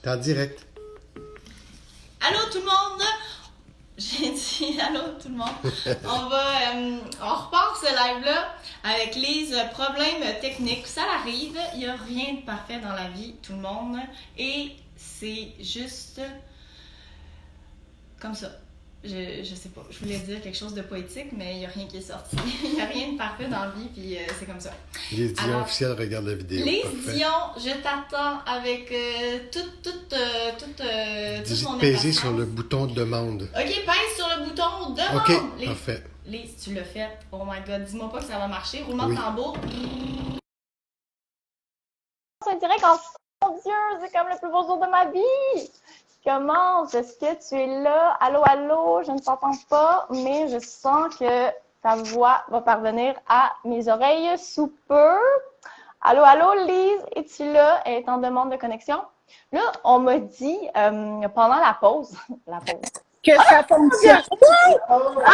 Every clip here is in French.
T'es en direct. Allô tout le monde! J'ai dit allô tout le monde. On repart ce live-là avec Lise. Problème technique, ça arrive. Il n'y a rien de parfait dans la vie, tout le monde. Et c'est juste comme ça. Je sais pas, je voulais dire quelque chose de poétique, mais il n'y a rien qui est sorti. Il n'y a rien de parfait dans la vie, puis c'est comme ça. Lise Dion officielle, regarde la vidéo. Lise Parfait. Dion, je t'attends avec toute mon Peser impatience. sur le bouton demande. Ok, pèse sur le bouton demande. Ok, Lise, parfait. Lise, tu l'as fait. Oh my god, dis-moi pas que ça va marcher. Roulement de tambour. C'est direct en mon Dieu, c'est comme le plus beau jour de ma vie. Comment est-ce que tu es là? Allô, allô, je ne t'entends pas, mais je sens que ta voix va parvenir à mes oreilles sous peu. Allô, allô, Lise, es-tu là? Elle est en demande de connexion. Là, on m'a dit pendant la pause, que ça fonctionne. Ah,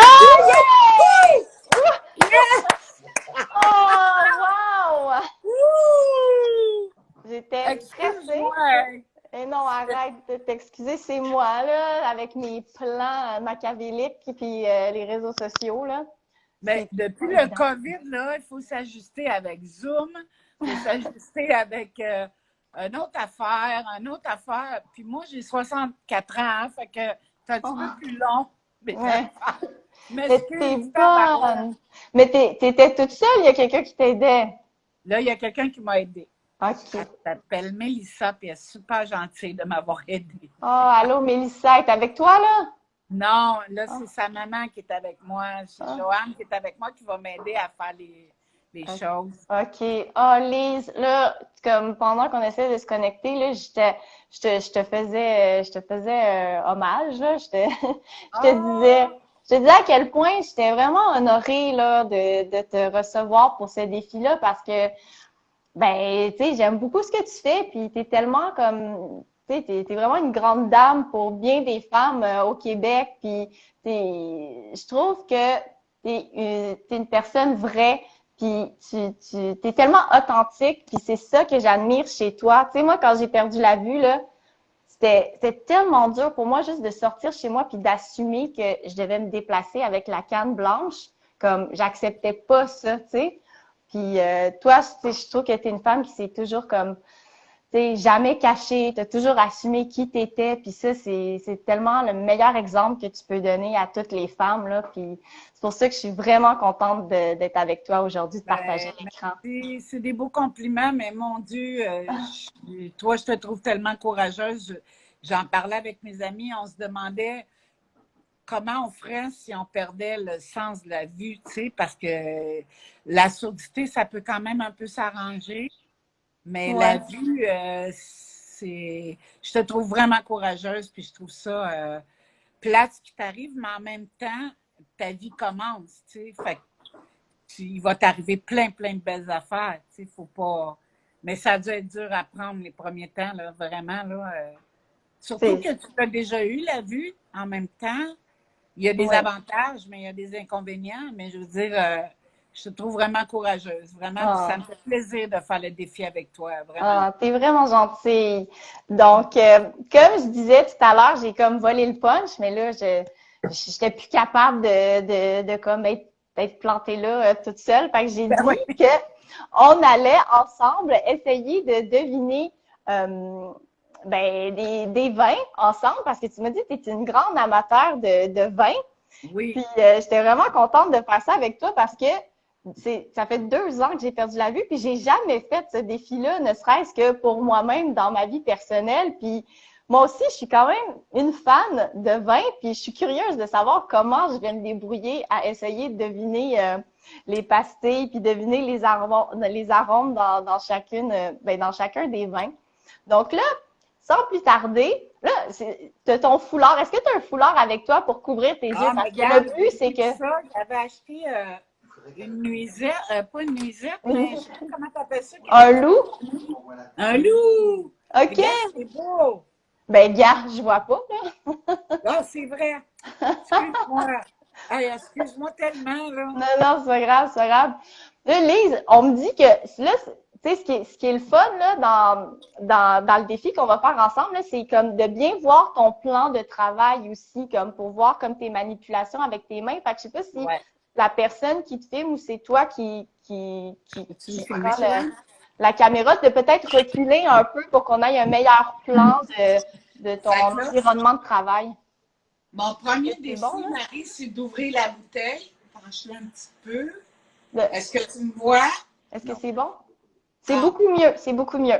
yeah! Oh, wow! J'étais stressée. Excuse-moi. Et non, arrête de t'excuser, c'est moi, là, avec mes plans machiavéliques puis les réseaux sociaux, là. Ben, depuis le COVID, là, il faut s'ajuster avec Zoom, il faut s'ajuster avec une autre affaire. Puis moi, j'ai 64 ans, hein, fait que c'est un petit peu plus long. Mais Mais t'es bonne. Mais t'étais toute seule, il y a quelqu'un qui t'aidait. Là, il y a quelqu'un qui m'a aidée. OK. Elle s'appelle Mélissa, puis elle est super gentille de m'avoir aidée. Oh, allô, Mélissa, elle est avec toi, là? Non, là, c'est sa maman qui est avec moi. C'est Joanne qui est avec moi qui va m'aider à faire les choses. OK. Oh, Lise, là, comme pendant qu'on essaie de se connecter, là, je te faisais hommage, là. Je te disais à quel point j'étais vraiment honorée, là, de te recevoir pour ce défi-là parce que, ben, tu sais, j'aime beaucoup ce que tu fais, puis t'es tellement comme, tu sais, t'es vraiment une grande dame pour bien des femmes au Québec, puis je trouve que t'es une personne vraie, puis t'es tellement authentique, puis c'est ça que j'admire chez toi. Tu sais, moi, quand j'ai perdu la vue, là, c'était tellement dur pour moi juste de sortir chez moi puis d'assumer que je devais me déplacer avec la canne blanche, comme j'acceptais pas ça, tu sais. Puis toi, je trouve que tu es une femme qui s'est toujours comme, tu sais, jamais cachée, tu as toujours assumé qui tu étais, puis ça, c'est tellement le meilleur exemple que tu peux donner à toutes les femmes, là, puis c'est pour ça que je suis vraiment contente d'être avec toi aujourd'hui, de partager l'écran. C'est des beaux compliments, mais mon Dieu, toi, je te trouve tellement courageuse. J'en parlais avec mes amis, on se demandait comment on ferait si on perdait le sens de la vue, tu sais, parce que la surdité, ça peut quand même un peu s'arranger, mais la vue, je te trouve vraiment courageuse, puis je trouve ça plate ce qui t'arrive, mais en même temps, ta vie commence, tu sais, fait que il va t'arriver plein de belles affaires, tu sais, faut pas... Mais ça a dû être dur à prendre les premiers temps, là, vraiment, là. Surtout que tu as déjà eu la vue en même temps. Il y a des avantages, mais il y a des inconvénients. Mais je veux dire, je te trouve vraiment courageuse. Vraiment, ça me fait plaisir de faire le défi avec toi. Vraiment. Ah, t'es vraiment gentille. Donc, comme je disais tout à l'heure, j'ai comme volé le punch, mais là, j'étais plus capable de comme être plantée là toute seule. Fait que j'ai dit que on allait ensemble essayer de deviner des vins ensemble, parce que tu m'as dit que tu es une grande amateur de vin. Oui. Puis j'étais vraiment contente de faire ça avec toi parce que ça fait 2 ans que j'ai perdu la vue, puis j'ai jamais fait ce défi-là, ne serait-ce que pour moi-même dans ma vie personnelle. Puis moi aussi, je suis quand même une fan de vin, puis je suis curieuse de savoir comment je vais me débrouiller à essayer de deviner les pastilles, puis deviner les arômes dans chacun des vins. Donc là, sans plus tarder, là, t'as ton foulard. Est-ce que tu as un foulard avec toi pour couvrir tes yeux? Parce que le but, c'est que... J'avais acheté une nuisette, pas une nuisette, mais je sais pas comment t'appelles ça. Un loup? Un loup! OK. C'est beau! Ben, gars, je vois pas, là. Ah, c'est vrai! Excuse-moi! Hey, excuse-moi tellement, là. Non, c'est pas grave, c'est pas grave. Là, Lise, on me dit que là, sais, ce qui est le fun là, dans le défi qu'on va faire ensemble, là, c'est comme de bien voir ton plan de travail aussi, comme pour voir comme tes manipulations avec tes mains. Fait que je sais pas si Ouais. la personne qui te filme ou c'est toi qui Peux-tu me prend filmer, la caméra, de peut-être reculer un peu pour qu'on ait un meilleur plan de ton Fait que là, environnement de travail. mon premier C'est défi, bon, là? Marie, c'est d'ouvrir la bouteille. Penche-la un petit peu. De- Est-ce que tu me vois? Est-ce que Non. c'est bon? C'est Ah. beaucoup mieux, c'est beaucoup mieux.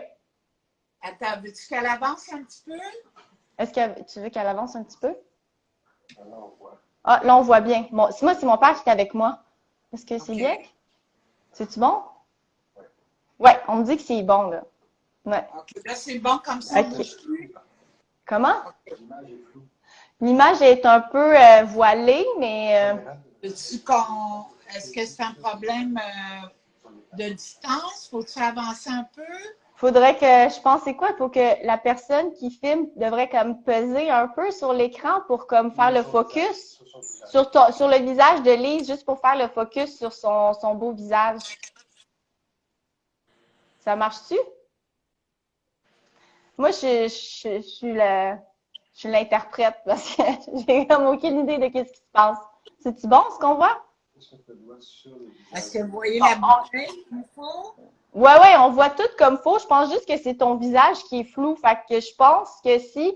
Attends, veux-tu qu'elle avance un petit peu? Est-ce que tu veux qu'elle avance un petit peu? Ah, là, on voit bien. Bon, moi, c'est mon père qui est avec moi. Est-ce que c'est Ok. bien? C'est-tu bon? Ouais, on me dit que c'est bon, là. Ouais. OK, là, c'est bon comme ça. Ok. On bouge plus. Comment? OK. L'image est un peu voilée, mais Veux-tu qu'on. Est-ce que c'est un problème de distance? Faut-tu avancer un peu? faudrait que, je pense, c'est quoi? Il faut que la personne qui filme devrait comme peser un peu sur l'écran pour comme faire le focus sur le visage de Lise, juste pour faire le focus sur son beau visage. Ça marche-tu? Moi, je suis l'interprète parce que j'ai comme aucune idée de ce qui se passe. C'est-tu bon ce qu'on voit? Est-ce que vous voyez la bouteille qu'il faut? Ouais, on voit tout comme faux. Je pense juste que c'est ton visage qui est flou. Fait que je pense que si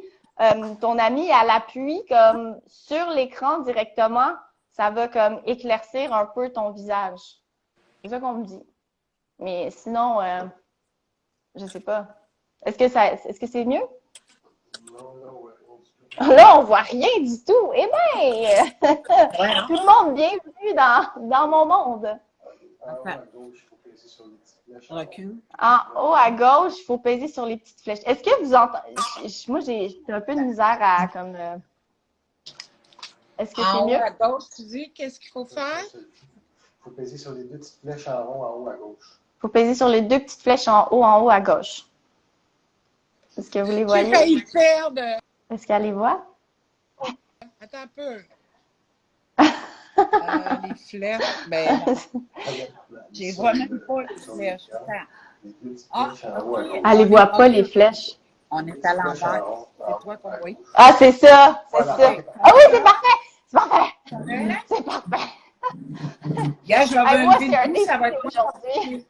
ton ami elle appuie comme sur l'écran directement, ça va comme éclaircir un peu ton visage. C'est ça qu'on me dit. Mais sinon, je sais pas. Est-ce que c'est mieux? Là, on voit rien du tout. Eh bien, tout le monde bienvenue dans mon monde. Recule. En haut à gauche, il faut peser sur les petites flèches. Est-ce que vous entendez? Moi, j'ai un peu de misère à comme. Est-ce que c'est En haut mieux? à gauche, tu dis qu'est-ce qu'il faut faire? Il faut peser sur les deux petites flèches en rond, en haut à gauche. Il faut peser sur les deux petites flèches en haut à gauche. Est-ce que vous les J'ai voyez? failli perdre. Est-ce qu'elle les voit? Attends un peu. Les flèches. Ben, je les vois même pas, les flèches. Attends. Ah, OK. Elle les voit pas, les flèches. On est à l'envers. C'est toi qu'on voit. Ah, c'est ça! C'est Voilà. ça! Ah oui, c'est parfait! C'est parfait! Hein? C'est parfait! Gars, je vais Hey, moi, lever c'est un le défi dos, ça va être aujourd'hui.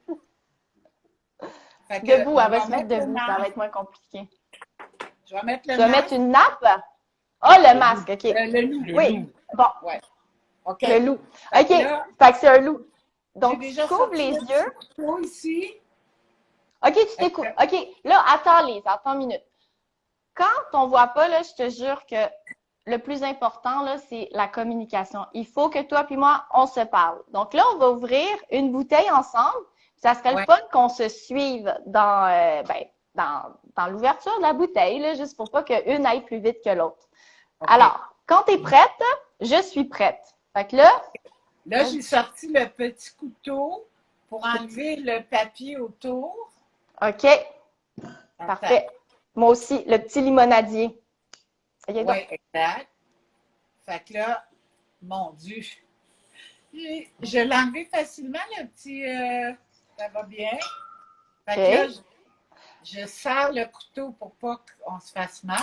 Fait que, Debout, je elle va vais se mettre debout, ça va le être moins compliqué. Je vais mettre le Tu vas masque. mettre une nappe? Ah, le masque, OK. Le loup, le Oui, loup. bon, Ouais. OK. le loup. Fait OK, que là, fait que c'est un loup. Donc, j'ai tu déjà couvres sorti les le yeux. petit couteau ici. OK, tu t'écoutes. OK, là, attends, Lise, attends une minute. Quand on voit pas, là, je te jure que le plus important, là, c'est la communication. Il faut que toi puis moi, on se parle. Donc là, on va ouvrir une bouteille ensemble. Ça serait le fun qu'on se suive dans l'ouverture de la bouteille, là, juste pour pas qu'une aille plus vite que l'autre. Okay. Alors, quand tu es prête, je suis prête. Fait que là... Là, j'ai sorti le petit couteau pour enlever le papier autour. OK. Parfait. Moi aussi, le petit limonadier. Oui, exact. Fait que là, mon Dieu, je l'ai enlevé facilement, le petit... ça va bien. Fait que là, je serre le couteau pour pas qu'on se fasse mal.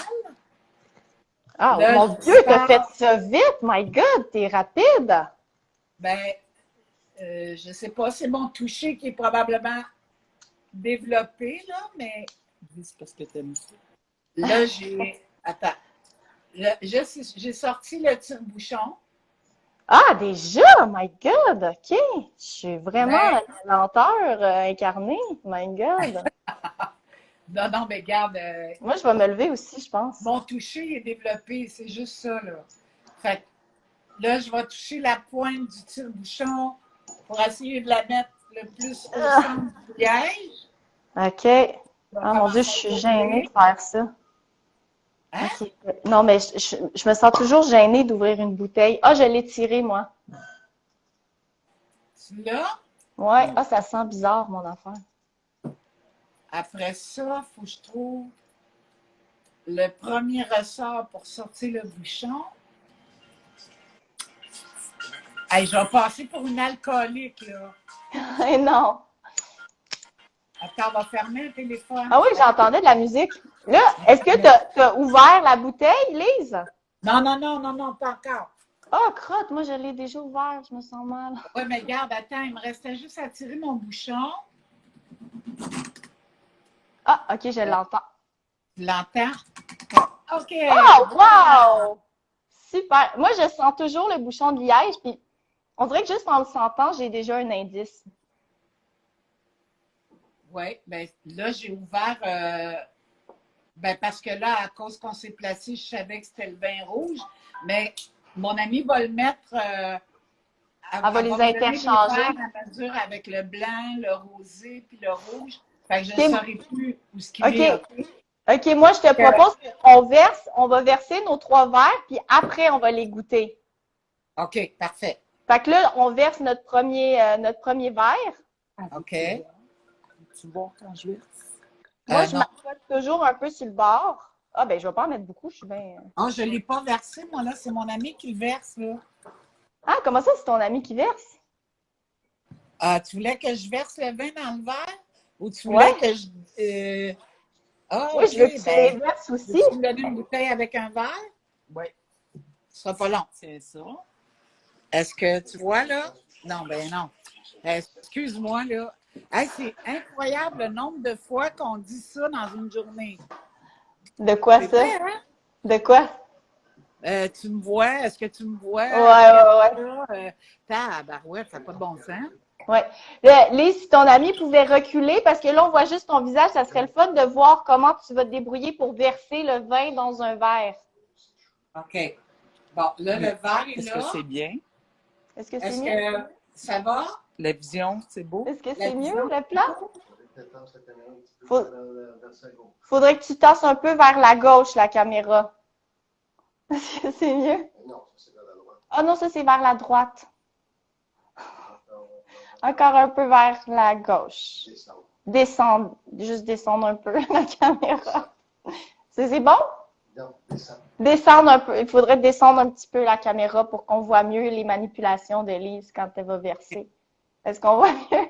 Ah, là, mon Dieu, t'as fait ça vite! My God, t'es rapide! Ben, je sais pas, c'est mon toucher qui est probablement développé, là, mais... C'est parce que t'aimes ça. Là, j'ai... Attends. J'ai sorti le tire-bouchon. Ah, déjà! My God! OK! Je suis vraiment la lenteur incarnée. My God! Non, mais regarde... Moi, je vais me lever aussi, je pense. Mon toucher est développé, c'est juste ça, là. Fait que là, je vais toucher la pointe du tire-bouchon pour essayer de la mettre le plus au centre du liège. OK. Ah, mon Dieu, je suis gênée de faire ça. Hein? Okay. Non, mais je me sens toujours gênée d'ouvrir une bouteille. Ah, je l'ai tirée, moi. Tu l'as? Ouais. Ah, ça sent bizarre, mon affaire. Après ça, il faut que je trouve le premier ressort pour sortir le bouchon. Hey, je vais passer pour une alcoolique, là. Non. Attends, on va fermer le téléphone. Ah oui, j'entendais de la musique. Là, est-ce que tu as ouvert la bouteille, Lise? Non, pas encore. Oh, crotte, moi je l'ai déjà ouvert, je me sens mal. Oui, mais regarde, attends, il me restait juste à tirer mon bouchon. Ah, ok, je l'entends. Tu l'entends? OK. Oh, wow! Super. Moi, je sens toujours le bouchon de liège, puis on dirait que juste en le sentant, j'ai déjà un indice. Oui, bien là, j'ai ouvert, ben parce que là, à cause qu'on s'est placé, je savais que c'était le vin rouge, mais mon amie va le mettre, elle va va les me donner interchanger. les verres à mesure avec le blanc, le rosé, puis le rouge. Fait que je Ok. ne saurais plus où ce qu'il Ok. est. OK? OK, moi, je te propose on va verser nos 3 verres, puis après, on va les goûter. OK, parfait. Fait que là, on verse notre premier verre. OK. Tu vois quand je verse? Moi, je Non. m'accroche toujours un peu sur le bord. Ah, ben, je vais pas en mettre beaucoup, je suis bien. Ah, je ne l'ai pas versé, moi, là. C'est mon ami qui le verse, là. Ah, comment ça, c'est ton ami qui verse? Ah, tu voulais que je verse le vin dans le verre? Ou tu voulais Ouais. que je. Ah, Oui, je veux que OK, tu les ben, verses aussi. veux-tu me donner une bouteille avec un verre? Oui, Ce sera pas long. c'est ça. Est-ce que tu vois, là? Non, ben non. Excuse-moi, là. Hey, c'est incroyable le nombre de fois qu'on dit ça dans une journée. De quoi C'est ça? vrai, hein? De quoi? Tu me vois? Est-ce que tu me vois? Ouais. Tabarouette, ça n'a pas de bon sens. Ouais. Lise, si ton ami pouvait reculer, parce que là, on voit juste ton visage, ça serait le fun de voir comment tu vas te débrouiller pour verser le vin dans un verre. OK. Bon, là, le verre est Est-ce là. que c'est bien? Est-ce que c'est Est-ce mieux? que ça va? La vision, c'est beau? Est-ce que La c'est mieux, vision? le plan? Peut-être tendre cette caméra un petit peu Faut- vers la gauche. Faudrait que tu tasses un peu vers la gauche, la caméra. Est-ce que c'est mieux? Mais non, ça c'est vers la droite. Ah non, ça, c'est vers la droite. Encore un peu vers la gauche. Descendre. Descendre, juste descendre un peu la caméra. C'est bon? Non, descendre. Descendre un peu. Il faudrait descendre un petit peu la caméra pour qu'on voit mieux les manipulations de Lise quand elle va verser. Est-ce qu'on voit mieux?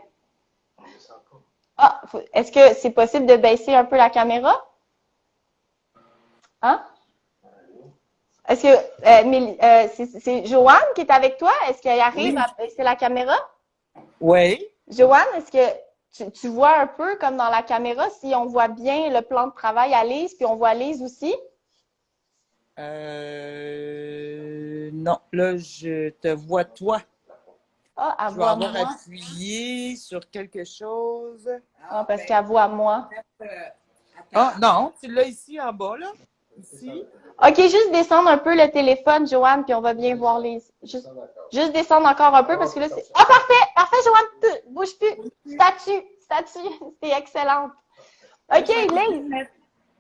On descend pas. Ah, est-ce que c'est possible de baisser un peu la caméra? Hein? Est-ce que c'est Joanne qui est avec toi? Est-ce qu'elle arrive à baisser la caméra? Oui. Joanne, est-ce que tu vois un peu comme dans la caméra si on voit bien le plan de travail à Lise, puis on voit Lise aussi? Non, là, je te vois toi. Ah, elle Je vais voit avoir moi. appuyé sur quelque chose. Ah, parce qu'elle voit moi. Ah, non, tu l'as ici en bas, là. Ici. OK, juste descendre un peu le téléphone, Joanne, puis on va bien voir Lise. Juste descendre encore un peu parce que là, c'est... Ah, parfait, Joanne, bouge plus. Statue, c'est excellente. OK, Lise. Mettre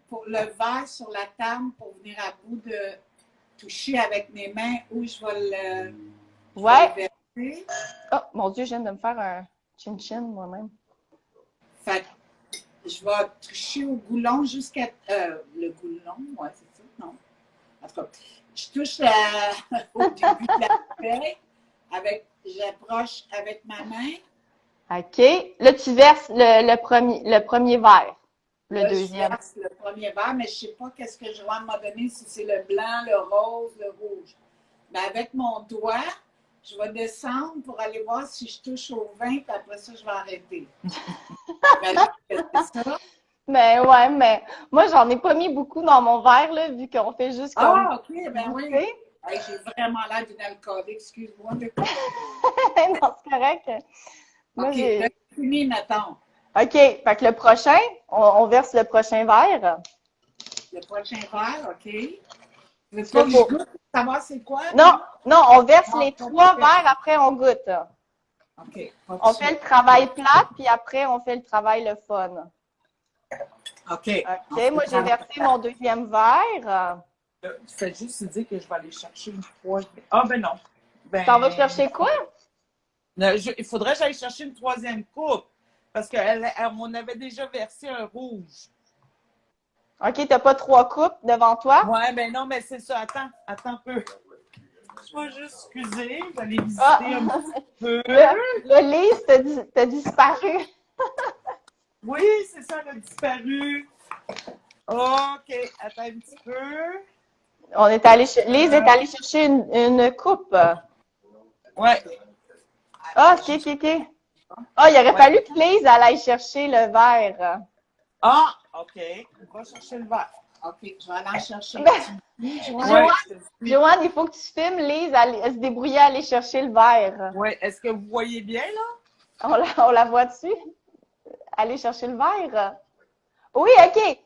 pour le verre sur la table pour venir à bout de toucher avec mes mains où je vais le Ouais. verser. Oh, mon Dieu, je viens de me faire un chin-chin moi-même. Fait que je vais toucher au goulon jusqu'à... le goulon, ouais, c'est ça, non? En tout cas, je touche au début de la bouteille, j'approche avec ma main. OK. Là, tu verses le premier verre. Le Là, deuxième. je verse le premier verre, mais je ne sais pas qu'est-ce que Joanne m'a donné, si c'est le blanc, le rose, le rouge. Mais avec mon doigt, je vais descendre pour aller voir si je touche au vin, puis après ça, je vais arrêter. C'est ça. Mais ouais, mais moi, j'en ai pas mis beaucoup dans mon verre, là, vu qu'on fait juste comme... Ah, OK, ben oui. goûter. Hey, j'ai vraiment l'air d'une alcoolique, excuse-moi. Non, c'est correct. Moi, OK, là, c'est fini, mettons. OK, fait que le prochain, on verse le prochain verre. Le prochain verre, OK. Tu veux pas que je goûte pour savoir c'est quoi? Non, on verse Ah, les pas 3 de verres, après on goûte. OK. pas de On suite. fait le travail plat, puis après on fait le travail le fun. OK. OK, moi j'ai versé mon deuxième verre. Tu fais juste dire que je vais aller chercher une troisième. Ah, ben non. Ben, T'en vas chercher quoi? Non, il faudrait que j'aille chercher une troisième coupe. Parce qu'on avait déjà versé un rouge. OK, t'as pas 3 coupes devant toi? Ouais, ben non, mais c'est ça. Attends un peu. Je vais juste excuser. Je vais aller visiter Ah. un petit peu. Le Lise, t'as disparu. Oui, c'est ça, elle a disparu. OK, attends un petit peu. On est allé, Lise est allée chercher une coupe. Ouais. Ah, ok. Ah, il aurait fallu que Lise elle aille chercher le verre. Ah, OK. On va chercher le verre. OK, je vais aller en chercher. Ben, Joanne? Ouais. Joanne, il faut que tu filmes Lise, elle se débrouiller à aller chercher le verre. Ouais. Est-ce que vous voyez bien, là? On la voit dessus? Aller chercher le verre? Oui, ok.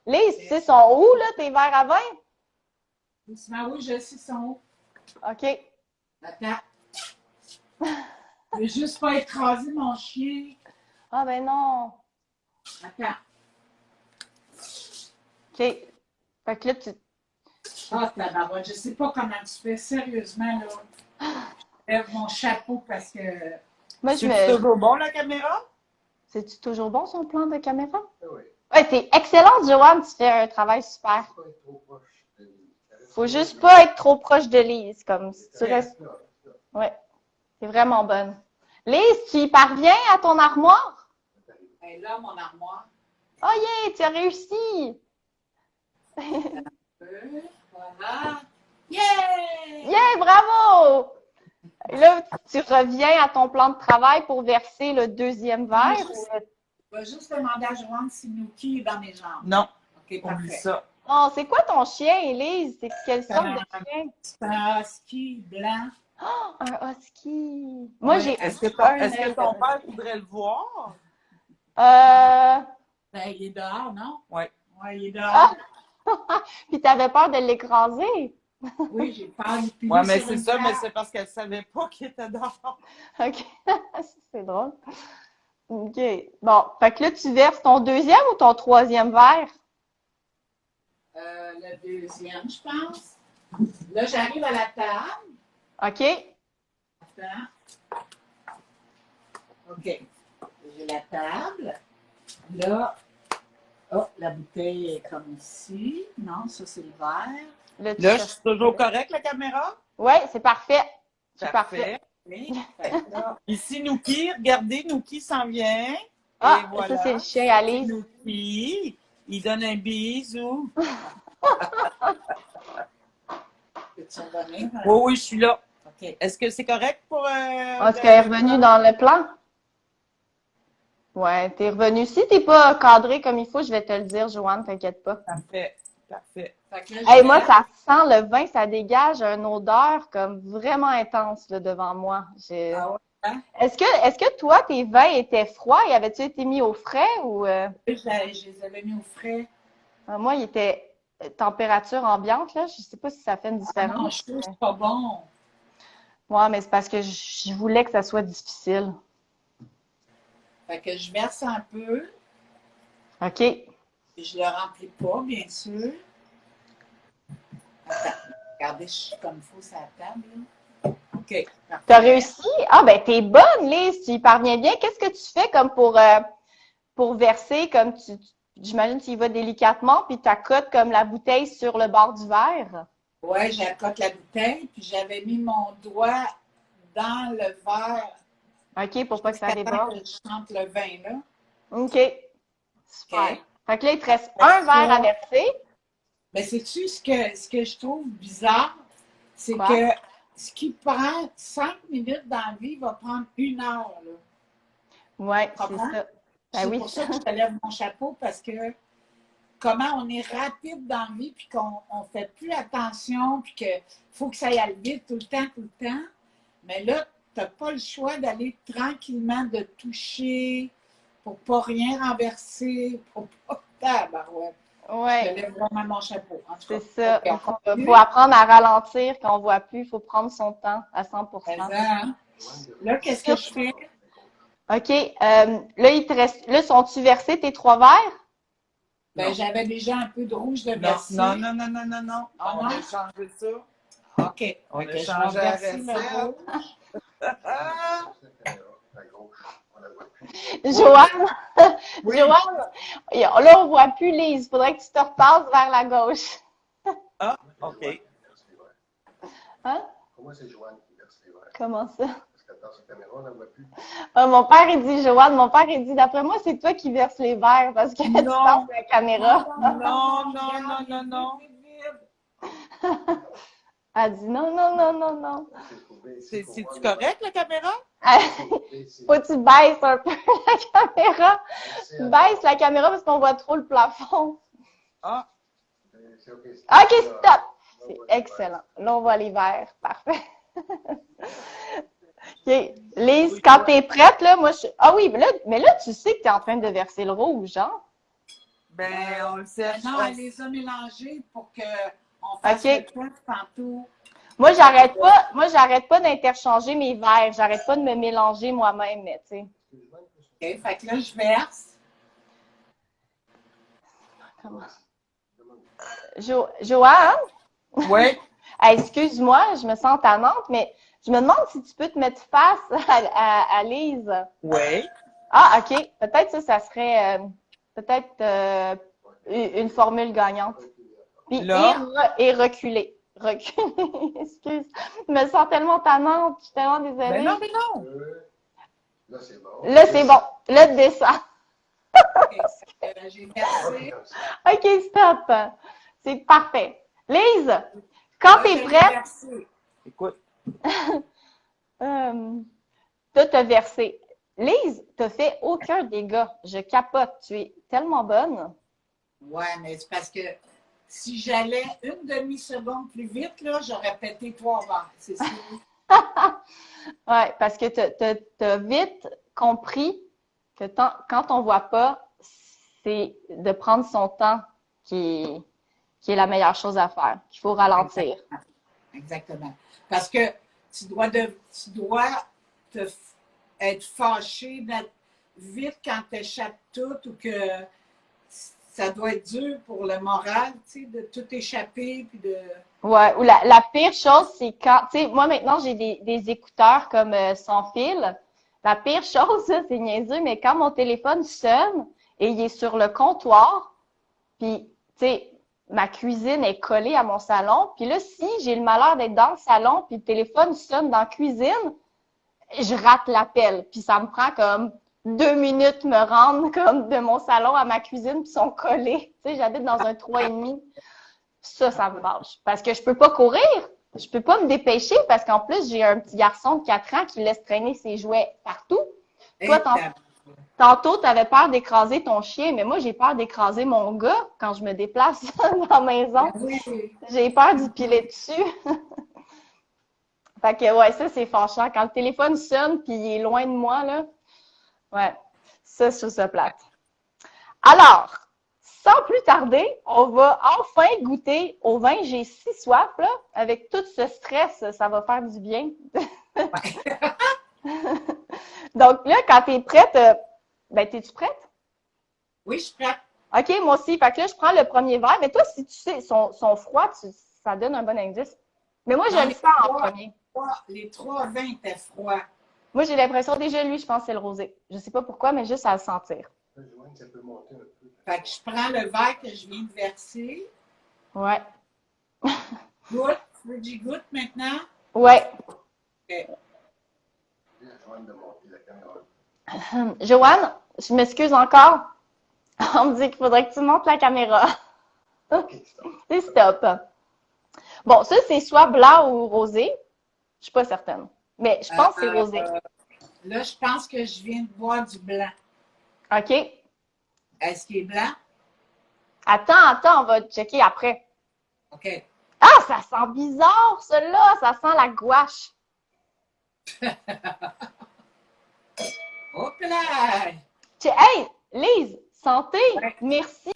Lise, tu sais, sont où, là, tes verres à vin? Doucement, oui, je sais son haut. OK. Attends. Je veux juste pas écraser mon chien. Ah, ben non. Attends. OK. Fait que là, tu... Ah, tabarouette, je sais pas comment tu fais, sérieusement, là. Je lève mon chapeau parce que... Moi, C'est toujours bon, la caméra? C'est-tu toujours bon, son plan de caméra? Oui. Ouais, t'es excellente, Joanne. Tu fais un travail super. Pas être trop proche de lui. Faut juste pas être trop proche de Lise, comme si tu restes... Là. Ouais. C'est vraiment bonne. Lise, tu y parviens à ton armoire? Ben là, mon armoire. Oh yeah, tu as réussi! Voilà. Yeah! Yeah, bravo! Et là, tu reviens à ton plan de travail pour verser le deuxième verre? Je vais juste demander à Joanne si Nuki est dans mes jambes. Non. OK, Oublie parfait. ça. Oh, c'est quoi ton chien, Elise? C'est quelle sorte de chien? C'est un husky blanc. Oh, un husky. Moi, Ouais. j'ai Est-ce que un ton père voudrait le voir? Euh... Ben, il est dehors, non? Oui. Oui, il est dehors. Puis t'avais peur de l'écraser? Oui, j'ai peur. Puis Oui, lui, mais sur c'est une ça, mais table. c'est parce qu'elle savait pas qu'il était dehors. OK. C'est drôle. OK. Bon, fait que là, tu verses ton deuxième ou ton troisième verre? Le deuxième, je pense. Là, j'arrive à la table. OK. Attends. OK. J'ai la table. Là, oh, la bouteille est comme ici. Non, ça, c'est le verre. Là, tu Là, je cherches- suis toujours correct, la caméra? Ouais, c'est parfait. C'est parfait. Oui. Fait que là, Ici, Nuki, regardez, Nuki s'en vient. Ah, Et voilà. ça, c'est le chien à C'est Lise. Nuki. Il donne un bisou. peux-tu revenir? Oui, oui, je suis là. OK. Est-ce que c'est correct pour... Est-ce qu'elle est revenue dans le plan? Ouais, t'es revenue. Si t'es pas cadré comme il faut, je vais te le dire, Joanne, t'inquiète pas. Parfait, parfait. Fait que là, Hey, je moi, vais- ça sent le vin, ça dégage une odeur comme vraiment intense là, devant moi. Ah ouais, hein? Est-ce que toi, tes vins étaient froids et avaient-tu été mis au frais ou Je les avais mis au frais. moi, il était température ambiante, là. Je sais pas si ça fait une Non, différence. je trouve que c'est pas bon. Ouais, mais c'est parce que je voulais que ça soit difficile. Fait que je verse un peu. OK. Et je le remplis pas, bien sûr. Attends. Regardez, je suis comme il faut sur la table. Là. OK. Parfait. T'as réussi? Ah, ben, t'es bonne, Lise. Tu y parviens bien. Qu'est-ce que tu fais comme pour verser, comme j'imagine que tu y vas délicatement, puis tu accotes comme la bouteille sur le bord du verre? Ouais, j'accote la bouteille, puis j'avais mis mon doigt dans le verre. OK, pour pas que ça jusqu'à temps déborde. que je sente le vin, là. OK. Super. OK. Fait que là, il te reste un verre à verser. Mais sais-tu ce que je trouve bizarre? C'est Quoi? que ce qui prend 5 minutes dans la vie va prendre 1 heure, là. Ouais, c'est Comprends? ça. Ben C'est oui. pour ça que je te lève mon chapeau, parce que comment on est rapide dans la vie, puis qu'on ne fait plus attention, puis qu'il faut que ça y aille vite tout le temps. Mais là, tu n'as pas le choix d'aller tranquillement, de toucher pour pas rien renverser, pour pas... Tabarouette. Je te Ouais, lève vraiment mon chapeau. En tout cas, c'est ça. OK, on continue. Faut apprendre à ralentir quand on voit plus. Il faut prendre son temps à 100%. Hein? Là, qu'est-ce que je fais? OK. Là, il te reste. Là, sont-tu versés tes 3 verres? Ben, Non. j'avais déjà un peu de rouge de Non, verser. non, non, non, non, non, non. Ah, On non? a changé ça. OK. On a Fait que je changé vais la verser le recette. rouge. Ah! À gauche, on la voit plus. Joanne, Oui. Joanne, là, on voit plus Lise. Il faudrait que tu te repasses vers la gauche. Ah, OK. Verse les verres. Hein? Pour moi, c'est Joanne qui verse les verres. Comment ça? Parce qu'elle dans sa caméra, on ne la voit plus. Mon père, il dit, Joanne, mon père, il dit, d'après moi, c'est toi qui verses les verres parce que tu Non. passes la caméra. Non. Elle dit, non, non, non, non, non. C'est-tu correct, la caméra? Faut que tu baisses un peu la caméra. Baisse la caméra parce qu'on voit trop le plafond. Ah, OK, stop! C'est excellent. Là, on voit les verres. Parfait. OK. Lise, quand t'es prête, là, moi, je... Ah oui, mais là, tu sais que t'es en train de verser le rouge, hein? ben, on le sait. Non, elle les a mélangés pour qu'on fasse OK. le test tantôt. Moi, j'arrête pas d'interchanger mes verres. J'arrête pas de me mélanger moi-même, mais tu sais. OK, fait que là, je verse. Comment? Joanne? Oui. Hey, excuse-moi, je me sens tannante, mais je me demande si tu peux te mettre face à Lise. Oui. Ah, OK. Peut-être ça serait peut-être une formule gagnante. Puis, Là. et reculer. Reculer. Excuse. Je me sens tellement tannante. Je suis tellement désolée. Ben non, mais non. Là, c'est bon. Là, c'est bon. Là, descends. OK, j'ai versé. OK, stop. C'est parfait. Lise, quand Là, t'es je l'ai prête, versé. Écoute. t'as versé. Lise, t'as fait aucun dégât. Je capote. Tu es tellement bonne. Ouais, mais c'est parce que si j'allais une demi-seconde plus vite, là, j'aurais pété 3 verres. C'est sûr. Ouais, parce que t'as vite compris que quand on voit pas, c'est de prendre son temps qui est la meilleure chose à faire, qu'il faut ralentir. Exactement. Parce que tu dois être fâché vite quand tu échappes tout ou que ça doit être dur pour le moral, tu sais, de tout échapper puis de. Ouais, ou la pire chose, c'est quand, tu sais, moi maintenant j'ai des écouteurs comme sans fil. La pire chose, là, c'est niaiseux, mais quand mon téléphone sonne et il est sur le comptoir, puis, tu sais, ma cuisine est collée à mon salon, puis là, si j'ai le malheur d'être dans le salon, puis le téléphone sonne dans la cuisine, je rate l'appel. Puis ça me prend comme 2 minutes me rendre comme de mon salon à ma cuisine, puis ils sont collés. Tu sais, j'habite dans un 3,5. Ça me fâche. Parce que je peux pas courir. Je peux pas me dépêcher parce qu'en plus, j'ai un petit garçon de 4 ans qui laisse traîner ses jouets partout. Toi, tantôt, tu avais peur d'écraser ton chien, mais moi, j'ai peur d'écraser mon gars quand je me déplace dans la maison. Oui. J'ai peur d'y piler dessus. Fait que, ouais, ça, c'est fâchant. Quand le téléphone sonne puis il est loin de moi, là, ouais, ça, je trouve ça plate. Alors, sans plus tarder, on va enfin goûter au vin. J'ai si soif, là. Avec tout ce stress, ça va faire du bien. Donc là, quand tu es prête, ben, es-tu prête? Oui, je suis prête. OK, moi aussi. Fait que là, je prends le premier verre. Mais toi, si tu sais, sont froids, ça donne un bon indice. Mais moi, je le sens en premier. Les 3 vins étaient froids. Moi, j'ai l'impression, déjà, lui, je pense que c'est le rosé. Je sais pas pourquoi, mais juste à le sentir. Ça peut monter un peu. Fait que je prends le verre que je viens de verser. Ouais. Goûte. Tu veux que j'y goûte maintenant? Ouais. OK. Joanne de monter la caméra. Joanne, je m'excuse encore. On me dit qu'il faudrait que tu montes la caméra. OK, stop. C'est stop. Bon, ça, c'est soit blanc ou rosé. Je suis pas certaine. Mais je pense que c'est rosé. Là, je pense que je viens de boire du blanc. OK. Est-ce qu'il est blanc? Attends, on va checker après. OK. Ah, ça sent bizarre, celui-là. Ça sent la gouache. Hop là! Hey, Lise, santé. Ouais. Merci.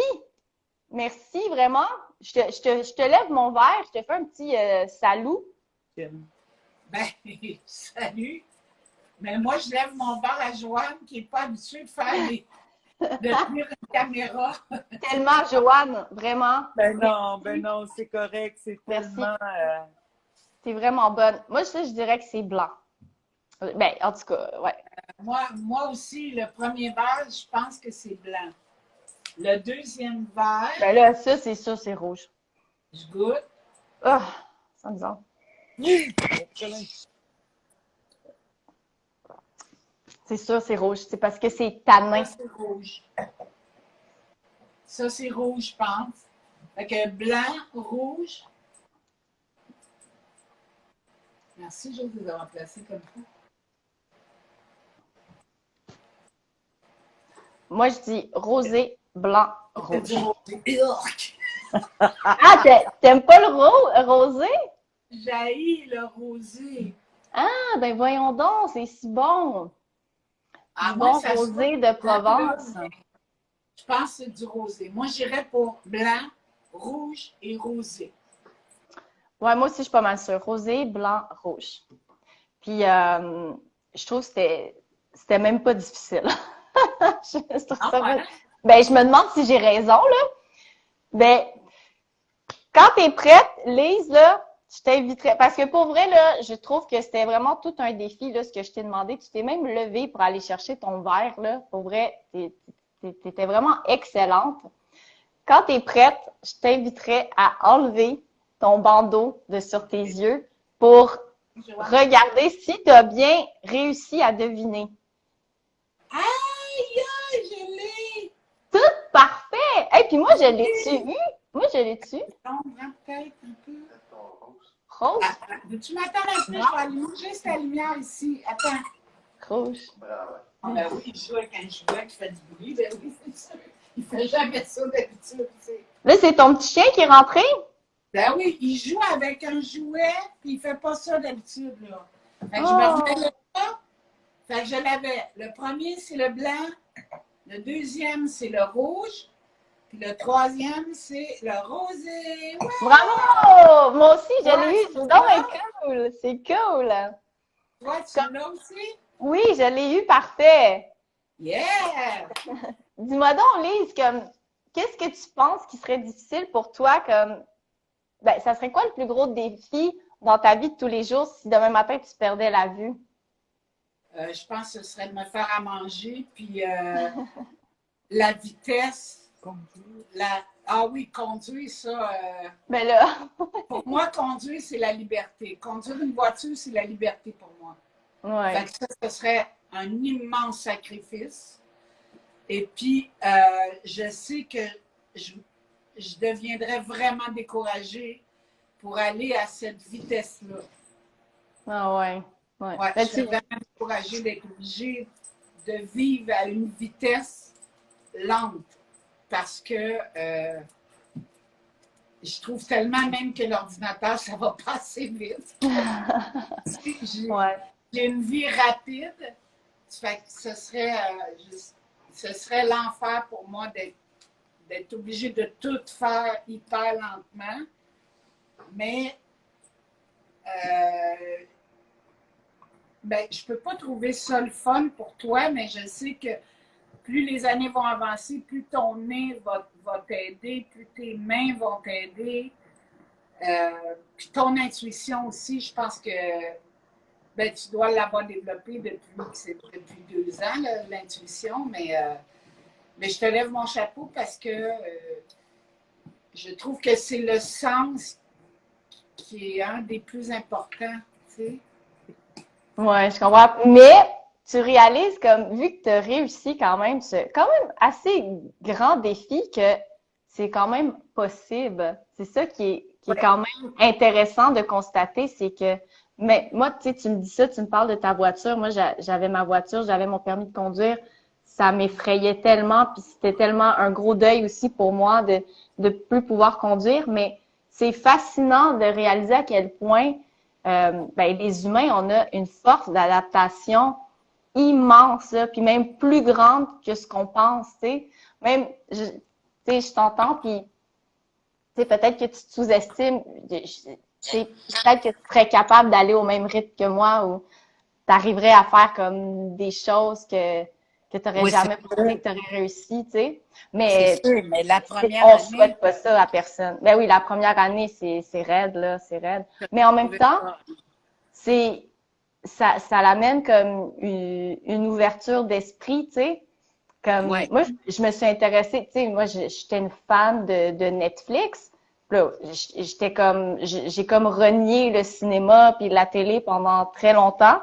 Merci, vraiment. Je te lève mon verre. Je te fais un petit salut. Ben, salut! Mais moi, je lève mon verre à Joanne qui n'est pas habituée de faire de tenir une caméra. Tellement, Joanne, vraiment. Ben non, c'est correct. C'est Merci. tellement. C'est vraiment bonne. Moi, je dirais que c'est blanc. Ben, en tout cas, ouais. Moi aussi, le premier verre, je pense que c'est blanc. Le deuxième verre, Ben là, ça, c'est sûr, c'est rouge. je goûte. Ah, ça me bizarre. C'est sûr, c'est rouge. C'est parce que c'est tanin. Ça, c'est rouge. Ça, c'est rouge, je pense. Fait que blanc, rouge. Merci, je vais les avoir placés comme ça. Moi, je dis rosé, blanc, rouge. Urk. Ah, t'aimes pas le rosé? J'haïs le rosé. Ah, ben voyons donc, c'est si bon. Ah, Du moi, bon ça rosé soit de Provence. blanc, je pense que c'est du rosé. Moi, j'irais pour blanc, rouge et rosé. Ouais, moi aussi, je suis pas mal sûre. Rosé, blanc, rouge. Puis, je trouve que c'était même pas difficile. Je trouve Ah, ça ouais. Ben, je me demande si j'ai raison, là. Ben, quand t'es prête, Lise, là, je t'inviterais. Parce que pour vrai, là, je trouve que c'était vraiment tout un défi, là, ce que je t'ai demandé. Tu t'es même levée pour aller chercher ton verre, là. Pour vrai, t'étais vraiment excellente. Quand t'es prête, je t'inviterais à enlever ton bandeau de sur tes yeux pour regarder si tu as bien réussi à deviner. Aïe, aïe, je l'ai! Parfait! Et puis moi, je l'ai-tu eu? Moi, je l'ai-tu? Sombre, hein, peut-être un peu. Rose? Veux-tu m'attendre un peu? Je vais allumer juste la lumière ici. Attends. Rouge. Bravo. Ah, ben oui, il joue avec un jouet qui fait du bruit. Ben oui, c'est sûr. Il fait jamais ça d'habitude, tu sais. Là, c'est ton petit chien qui est rentré? Ben oui, il joue avec un jouet, puis il fait pas ça d'habitude, là. Fait que je Oh. me remets là. Fait que je l'avais. Le premier, c'est le blanc. Le deuxième, c'est le rouge. Puis le troisième, c'est le rosé. Ouais! Bravo! Moi aussi, je l'ai eu. c'est C'est donc ça. bien cool. C'est cool. Toi, tu l'as aussi? Oui, je l'ai eu parfait. Yeah! Dis-moi donc, Lise, qu'est-ce que tu penses qui serait difficile pour toi ben, ça serait quoi le plus gros défi dans ta vie de tous les jours si demain matin tu perdais la vue? Je pense que ce serait de me faire à manger, puis la vitesse. Ah oui, conduire, ça. Ben là, Pour moi, conduire, c'est la liberté. Conduire une voiture, c'est la liberté pour moi. ouais. Fait que ça, ce serait un immense sacrifice. Et puis, je sais que je deviendrais vraiment découragée pour aller à cette vitesse-là. Ah ouais. Ouais. Ouais, Ben, je serais vraiment découragée d'être obligée de vivre à une vitesse lente parce que je trouve tellement même que l'ordinateur, ça va pas assez vite. Ouais. J'ai une vie rapide. Fait que ce serait l'enfer pour moi d'être obligée de tout faire hyper lentement. Mais ben, je peux pas trouver ça le fun pour toi, mais je sais que plus les années vont avancer, plus ton nez va t'aider, plus tes mains vont t'aider. Puis ton intuition aussi, je pense que ben, tu dois l'avoir développée depuis 2 ans, là, l'intuition, mais je te lève mon chapeau parce que je trouve que c'est le sens qui est un des plus importants, tu sais. Ouais, je comprends. Mais tu réalises vu que tu as réussi quand même quand même assez grand défi que c'est quand même possible. C'est ça qui est quand même intéressant de constater, c'est que mais moi, tu sais, tu me dis ça, tu me parles de ta voiture. Moi, j'avais ma voiture, j'avais mon permis de conduire. Ça m'effrayait tellement, puis c'était tellement un gros deuil aussi pour moi de plus pouvoir conduire. Mais c'est fascinant de réaliser à quel point ben, les humains, on a une force d'adaptation immense, là, puis même plus grande que ce qu'on pense, tu sais. Même, tu sais, je t'entends, puis tu sais, peut-être que tu te sous-estimes. Peut-être que tu serais capable d'aller au même rythme que moi ou tu arriverais à faire comme des choses que tu n'aurais jamais pensé que tu aurais réussi, tu sais. Mais, c'est sûr, mais la première on année, souhaite pas ça à personne. Ben oui, la première année, c'est raide, là, c'est raide. Mais en même temps, ça l'amène comme une ouverture d'esprit, tu sais. Comme, moi, je me suis intéressée, tu sais, moi, j'étais une fan de Netflix. Là, j'ai comme renié le cinéma puis la télé pendant très longtemps.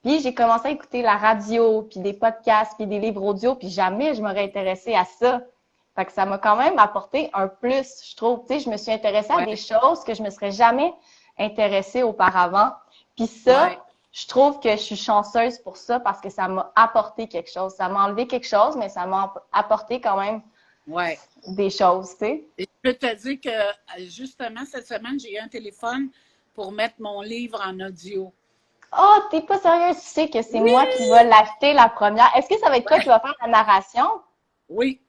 Puis j'ai commencé à écouter la radio, puis des podcasts, puis des livres audio, puis jamais je m'aurais intéressée à ça. Fait que ça m'a quand même apporté un plus, je trouve. Tu sais, je me suis intéressée à des choses que je me serais jamais intéressée auparavant. Puis ça, je trouve que je suis chanceuse pour ça parce que ça m'a apporté quelque chose. Ça m'a enlevé quelque chose, mais ça m'a apporté quand même des choses, tu sais. Et je peux te dire que, justement, cette semaine, j'ai eu un téléphone pour mettre mon livre en audio. Oh, t'es pas sérieuse, tu sais que c'est moi qui vais l'acheter la première. Est-ce que ça va être toi qui vas faire la narration? Oui.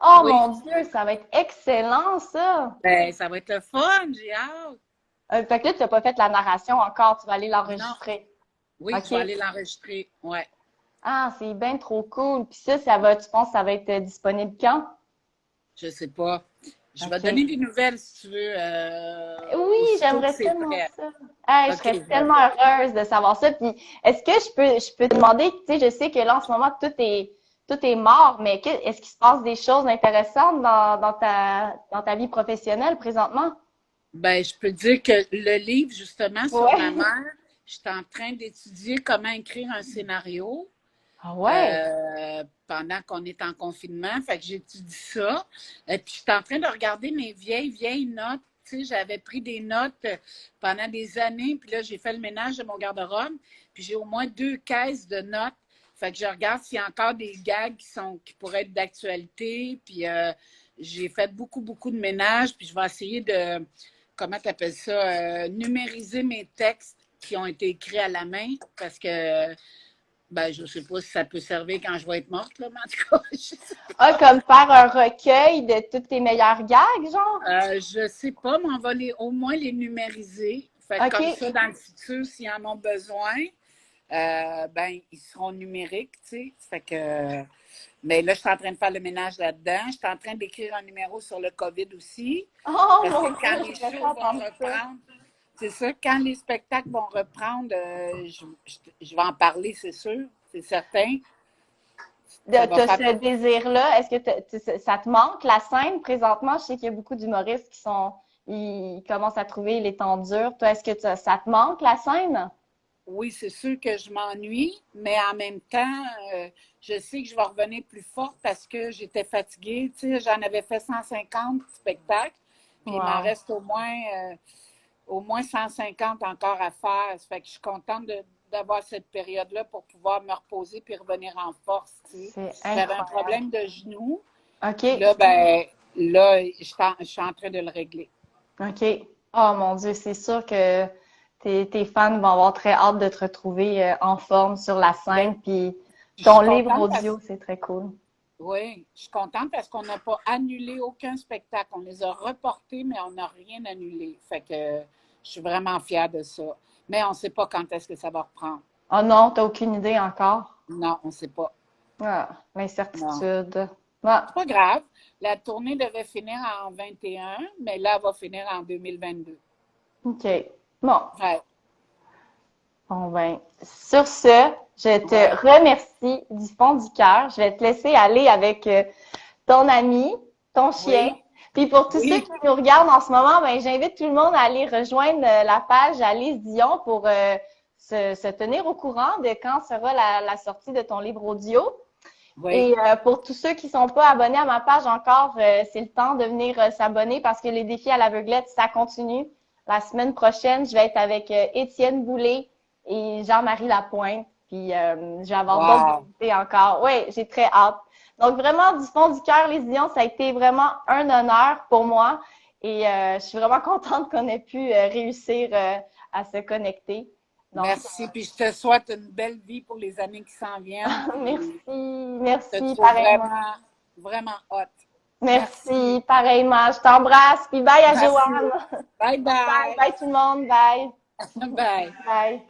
Oh mon Dieu, ça va être excellent, ça! Ben, ça va être le fun, j'ai hâte. Fait que là, tu n'as pas fait la narration encore, tu vas aller l'enregistrer. Oui, okay. Tu vas aller l'enregistrer, ouais. Ah, c'est bien trop cool. Puis ça va, tu penses que ça va être disponible quand? Je sais pas. Je vais te donner des nouvelles si tu veux. Oui, j'aimerais tellement ça. Hey, je serais tellement heureuse de savoir ça. Puis, est-ce que je peux te demander, tu sais, je sais que là, en ce moment, tout est mort, mais est-ce qu'il se passe des choses intéressantes dans ta vie professionnelle présentement? Ben, je peux te dire que le livre, justement, sur ma mère, je suis en train d'étudier comment écrire un scénario. Ah ouais? Pendant qu'on est en confinement. Fait que j'étudie ça. Puis je suis en train de regarder mes vieilles notes. Tu sais, j'avais pris des notes pendant des années, puis là, j'ai fait le ménage de mon garde-robe, puis j'ai au moins 2 caisses de notes. Fait que je regarde s'il y a encore des gags qui pourraient être d'actualité. Puis j'ai fait beaucoup de ménage, puis je vais essayer de, comment tu appelles ça, numériser mes textes qui ont été écrits à la main, parce que ben, je ne sais pas si ça peut servir quand je vais être morte, là, mais en tout cas, je sais pas. Ah, comme faire un recueil de toutes tes meilleures gags, genre? Je sais pas, mais on va au moins les numériser. Fait que comme ça, dans le futur, s'ils en ont besoin, ben, ils seront numériques, tu sais. Fait que, mais là, je suis en train de faire le ménage là-dedans. Je suis en train d'écrire un numéro sur le COVID aussi. Oh, parce mon que quand Dieu, les shows vont reprendre, c'est ça, quand les spectacles vont reprendre, je vais en parler, c'est sûr, c'est certain. Tu as ce désir-là. Est-ce que ça te manque, la scène, présentement? Je sais qu'il y a beaucoup d'humoristes ils commencent à trouver les temps durs. Toi, est-ce que ça te manque, la scène? Oui, c'est sûr que je m'ennuie, mais en même temps, je sais que je vais revenir plus forte parce que j'étais fatiguée. Tu sais, j'en avais fait 150 spectacles, puis il m'en reste au moins 150 encore à faire. Ça fait que je suis contente d'avoir cette période-là pour pouvoir me reposer puis revenir en force. Tu sais. J'avais un problème de genou. OK. Là, ben, je suis en train de le régler. OK. Oh mon Dieu, c'est sûr que tes fans vont avoir très hâte de te retrouver en forme sur la scène. Puis ton livre audio, c'est très cool. Oui, je suis contente parce qu'on n'a pas annulé aucun spectacle. On les a reportés, mais on n'a rien annulé. Fait que je suis vraiment fière de ça. Mais on ne sait pas quand est-ce que ça va reprendre. Oh non, tu n'as aucune idée encore? Non, on ne sait pas. Ah, l'incertitude. Ah. C'est pas grave. La tournée devait finir en 21, mais là, elle va finir en 2022. OK. Bon. Ouais. Bon, ben, sur ce, je te remercie du fond du cœur. Je vais te laisser aller avec ton ami, ton chien. Oui. Puis pour tous ceux qui nous regardent en ce moment, ben, j'invite tout le monde à aller rejoindre la page Alice Dion pour se tenir au courant de quand sera la sortie de ton livre audio. Oui. Et pour tous ceux qui ne sont pas abonnés à ma page encore, c'est le temps de venir s'abonner parce que les défis à l'aveuglette, ça continue. La semaine prochaine, je vais être avec Étienne Boulay et Jean-Marie Lapointe. Puis je vais avoir d'autres invités encore. Oui, j'ai très hâte. Donc vraiment, du fond du cœur, les Dion, ça a été vraiment un honneur pour moi. Et je suis vraiment contente qu'on ait pu réussir à se connecter. Donc, merci, puis je te souhaite une belle vie pour les années qui s'en viennent. Merci, pareillement. Vraiment hot. Merci, pareillement. Je t'embrasse, puis bye à Joanne. Bye. Bye tout le monde, bye. Bye. Bye.